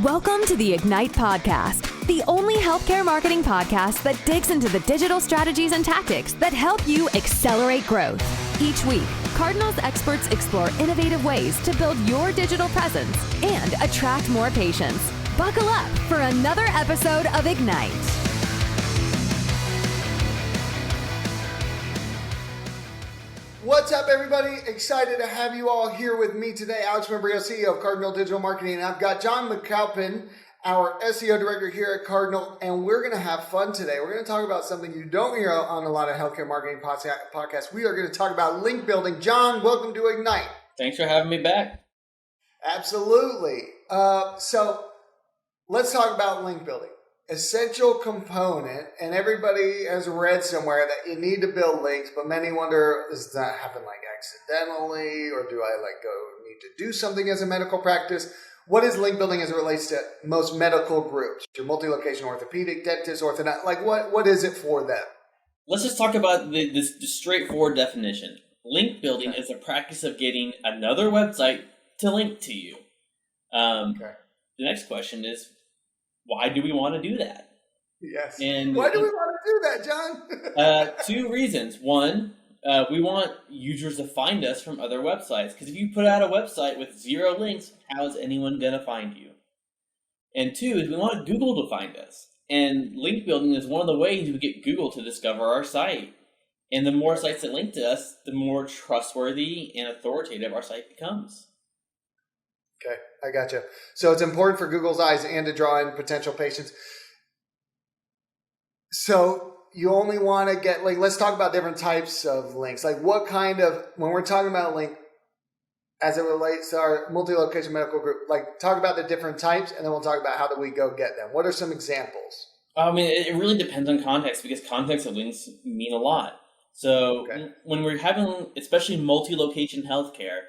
Welcome to the Ignite Podcast, the only healthcare marketing podcast that digs into the digital strategies and tactics that help you accelerate growth. Each week, Cardinal's experts explore innovative ways to build your digital presence and attract more patients. Buckle up for another episode of Ignite. What's up, everybody? Excited to have you all here with me today. Alex Membrillo, CEO of Cardinal Digital Marketing, and I've got John McAlpin, our SEO Director here at Cardinal, and we're going to have fun today. We're going to talk about something you don't hear on a lot of healthcare marketing podcasts. We are going to talk about link building. John, welcome to Ignite. Thanks for having me back. Absolutely. So let's talk about link building. Essential component, and everybody has read somewhere that you need to build links, but many wonder, does that happen like accidentally, or do I need to do something as a medical practice? What is link building as it relates to most medical groups? Your multi-location orthopedic, dentist, orthodont, what is it for them? Let's just talk about the straightforward definition. Link building is the practice of getting another website to link to you. The next question is, why do we want to do that? Yes. And why do we want to do that, John? Two reasons. One, we want users to find us from other websites. Because if you put out a website with 0 links, how is anyone going to find you? And two is we want Google to find us. And link building is one of the ways we get Google to discover our site. And the more sites that link to us, the more trustworthy and authoritative our site becomes. Okay, I gotcha. So it's important for Google's eyes and to draw in potential patients. So you only want to get, let's talk about different types of links. What kind of, when we're talking about link, as it relates to our multi-location medical group, talk about the different types, and then we'll talk about how do we go get them. What are some examples? I mean, it really depends on context, because context of links mean a lot. So when we're having, especially multi-location healthcare,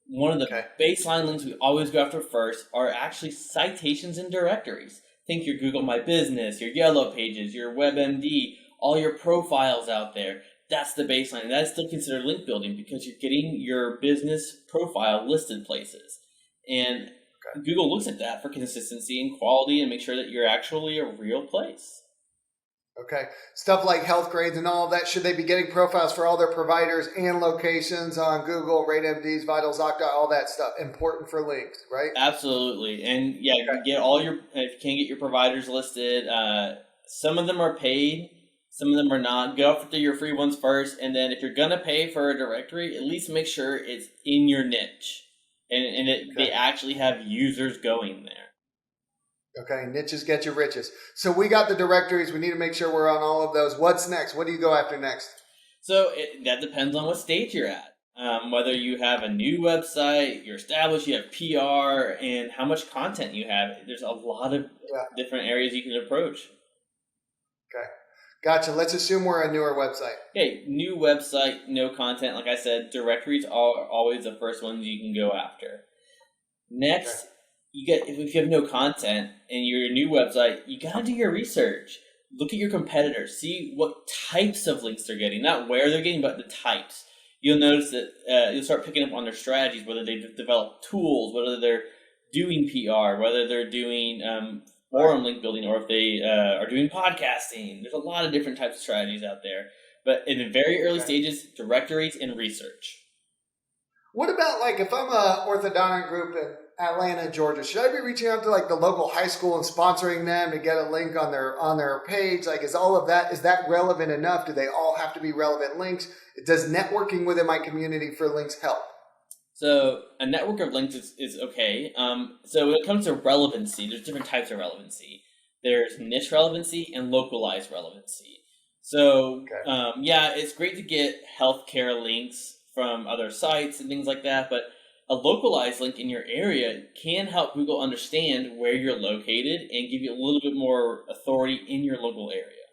one of the baseline links we always go after first are actually citations and directories. Think your Google My Business, your Yellow Pages, your WebMD, all your profiles out there. That's the baseline. And that's still considered link building because you're getting your business profile listed places. And Google looks at that for consistency and quality and make sure that you're actually a real place. Okay. Stuff like health grades and all of that, should they be getting profiles for all their providers and locations on Google, RateMDs, Vitals, Okta, all that stuff? Important for links, right? Absolutely. And you can get if you can't get your providers listed, some of them are paid, some of them are not. Go after your free ones first. And then if you're going to pay for a directory, at least make sure it's in your niche and they actually have users going there. Okay, niches get you riches. So we got the directories. We need to make sure we're on all of those. What's next? What do you go after next? So that depends on what stage you're at. Whether you have a new website, you're established, you have PR, and how much content you have. There's a lot of different areas you can approach. Okay, gotcha. Let's assume we're a newer website. Okay, new website, no content. Like I said, directories are always the first ones you can go after. Next. If you have no content and you're a new website, you got to do your research. Look at your competitors. See what types of links they're getting. Not where they're getting, but the types. You'll notice that you'll start picking up on their strategies, whether they develop tools, whether they're doing PR, whether they're doing forum link building, or if they are doing podcasting. There's a lot of different types of strategies out there. But in the very early stages, directories and research. What about if I'm a orthodontic group in Atlanta, Georgia, should I be reaching out to the local high school and sponsoring them to get a link on their page? Is all of that, is that relevant enough? Do they all have to be relevant links? Does networking within my community for links help? So a network of links is okay. So when it comes to relevancy, there's different types of relevancy. There's niche relevancy and localized relevancy. So it's great to get healthcare links from other sites and things like that, but a localized link in your area can help Google understand where you're located and give you a little bit more authority in your local area.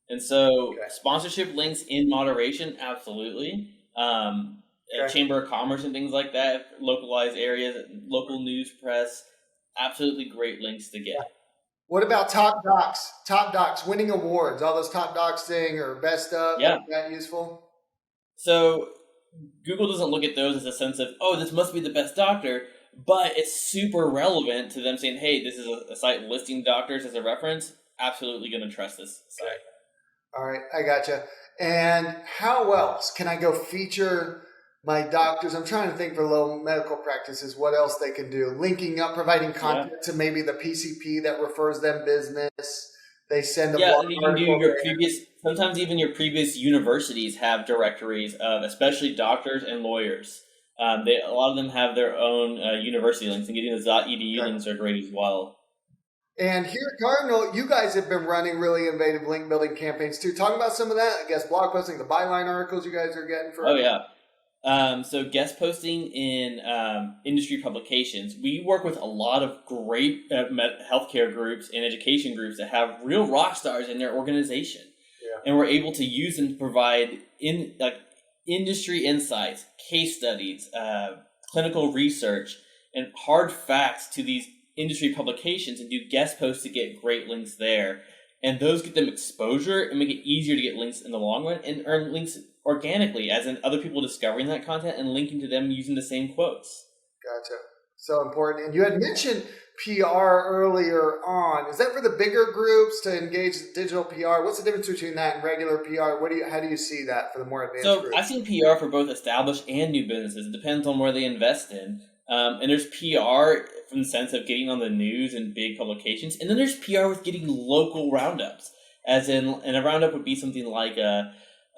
And so sponsorship links in moderation, absolutely. Chamber of Commerce and things like that, localized areas, local news press, absolutely great links to get. What about top docs? Top docs, winning awards, all those top docs thing or best of, is that useful? So Google doesn't look at those as a sense of, oh, this must be the best doctor. but it's super relevant to them saying, hey, this is a site listing doctors as a reference. Absolutely going to trust this site. All right, I gotcha. And how else can I go feature my doctors? I'm trying to think for low medical practices, what else they can do. Linking up, providing content to maybe the PCP that refers them business. They send a blog you can do article your previous, sometimes even your previous universities have directories of especially doctors and lawyers. A lot of them have their own university links, and getting the .edu links are great as well. And here at Cardinal, you guys have been running really innovative link building campaigns too. Talk about some of that. I guess blog posting, the byline articles you guys are getting for. Oh yeah. So guest posting in industry publications. We work with a lot of great healthcare groups and education groups that have real rock stars in their organization, and we're able to use them to provide industry insights, case studies, clinical research, and hard facts to these industry publications, and do guest posts to get great links there. And those get them exposure and make it easier to get links in the long run and earn links organically, as in other people discovering that content and linking to them using the same quotes. Gotcha. So important. And you had mentioned PR earlier on. Is that for the bigger groups to engage digital PR? What's the difference between that and regular PR? How do you see that for the more advanced groups? I've seen PR for both established and new businesses. It depends on where they invest in. And there's PR from the sense of getting on the news and big publications. And then there's PR with getting local roundups. As in, and a roundup would be something like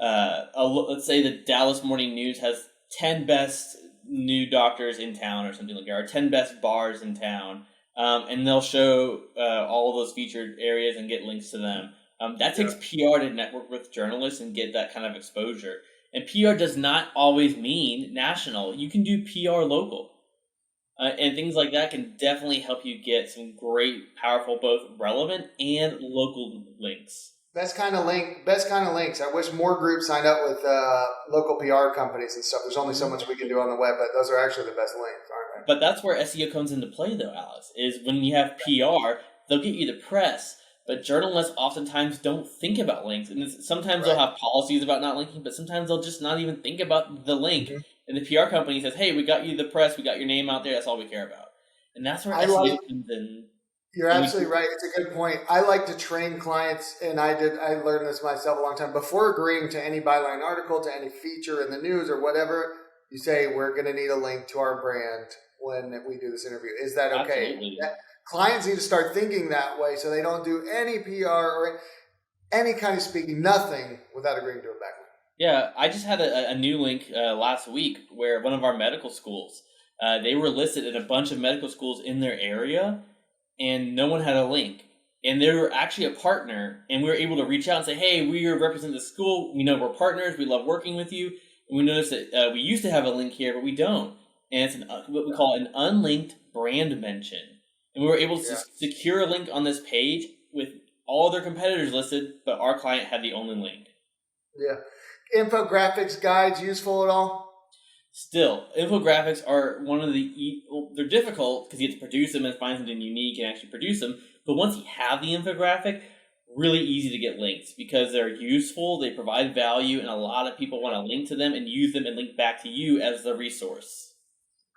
let's say the Dallas Morning News has 10 best new doctors in town or something like that, or 10 best bars in town. And they'll show all of those featured areas and get links to them. That takes PR to network with journalists and get that kind of exposure. And PR does not always mean national. You can do PR local. And things like that can definitely help you get some great, powerful, both relevant and local links. Best kind of links. I wish more groups signed up with local PR companies and stuff. There's only so much we can do on the web, but those are actually the best links, aren't they? But that's where SEO comes into play, though, Alex, is when you have PR, they'll get you the press, but journalists oftentimes don't think about links. And sometimes they'll have policies about not linking, but sometimes they'll just not even think about the link. Mm-hmm. And the PR company says, hey, we got you the press, we got your name out there, that's all we care about. And that's where SEO comes in. You're absolutely right. It's a good point. I like to train clients, and I learned this myself a long time. Before agreeing to any byline article, to any feature in the news or whatever, you say, we're going to need a link to our brand when we do this interview. Is that okay? Absolutely. Clients need to start thinking that way so they don't do any PR or any kind of speaking, nothing without agreeing to a backlink. Yeah, I just had a new link last week where one of our medical schools, they were listed in a bunch of medical schools in their area, and no one had a link. And they were actually a partner, and we were able to reach out and say, hey, we represent the school. We know we're partners. We love working with you. And we noticed that we used to have a link here, but we don't. And it's what we call an unlinked brand mention. And we were able to secure a link on this page with all their competitors listed, but our client had the only link. Yeah. Infographics guides useful at all? Still, infographics are one of they're difficult because you have to produce them and find something unique and actually produce them. But once you have the infographic, really easy to get links because they're useful, they provide value, and a lot of people want to link to them and use them and link back to you as the resource.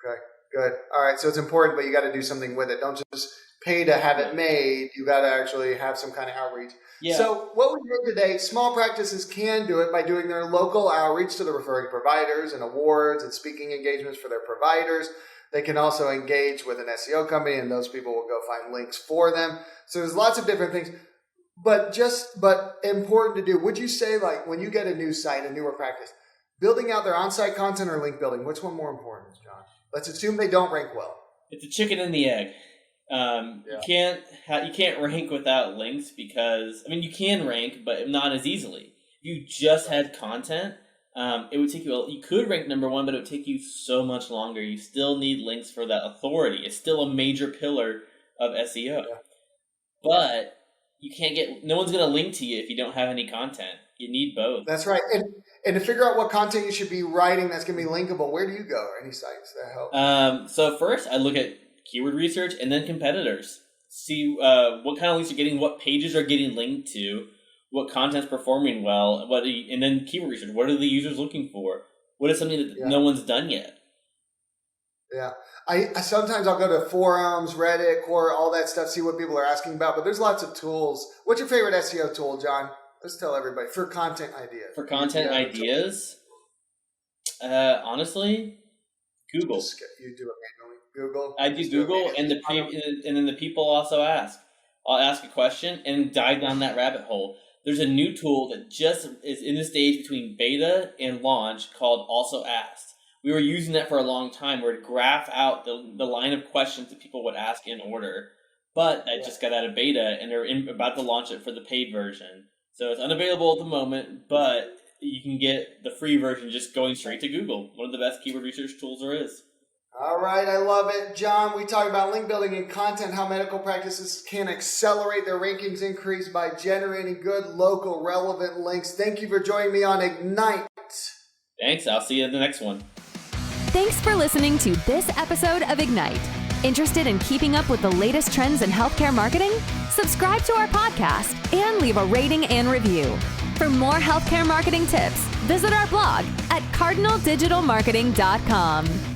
Okay, good. All right, so it's important, but you got to do something with it. Don't just pay to have it made. You got to actually have some kind of outreach. Yeah. So what we did today, small practices can do it by doing their local outreach to the referring providers and awards and speaking engagements for their providers. They can also engage with an SEO company, and those people will go find links for them. So there's lots of different things, but important to do. Would you say, like, when you get a new site, a newer practice, building out their on-site content or link building, which one more important, John? Let's assume they don't rank well. It's a chicken and the egg. You can't rank without links because, you can rank, but not as easily. If you just had content, it would take you could rank number one, but it would take you so much longer. You still need links for that authority. It's still a major pillar of SEO. Yeah. But you can't no one's going to link to you if you don't have any content. You need both. That's right. And to figure out what content you should be writing that's going to be linkable, where do you go? Any sites that help? So first, I look at keyword research and then competitors. See what kind of links you're getting, what pages are getting linked to, what content's performing well, and then keyword research. What are the users looking for? What is something that no one's done yet? Yeah. I sometimes I'll go to forums, Reddit, Quora, all that stuff, see what people are asking about, but there's lots of tools. What's your favorite SEO tool, John? Let's tell everybody for content ideas. For content ideas, honestly, Google. You do it manually. Google. I do Google, and then the people also ask. I'll ask a question and dive down that rabbit hole. There's a new tool that just is in the stage between beta and launch called Also Asked. We were using that for a long time where it graph out the line of questions that people would ask in order. But that just got out of beta, and they're about to launch it for the paid version. So it's unavailable at the moment, but you can get the free version just going straight to Google. One of the best keyword research tools there is. All right, I love it. John, we talk about link building and content, how medical practices can accelerate their rankings increase by generating good, local, relevant links. Thank you for joining me on Ignite. Thanks. I'll see you in the next one. Thanks for listening to this episode of Ignite. Interested in keeping up with the latest trends in healthcare marketing? Subscribe to our podcast and leave a rating and review. For more healthcare marketing tips, visit our blog at cardinaldigitalmarketing.com.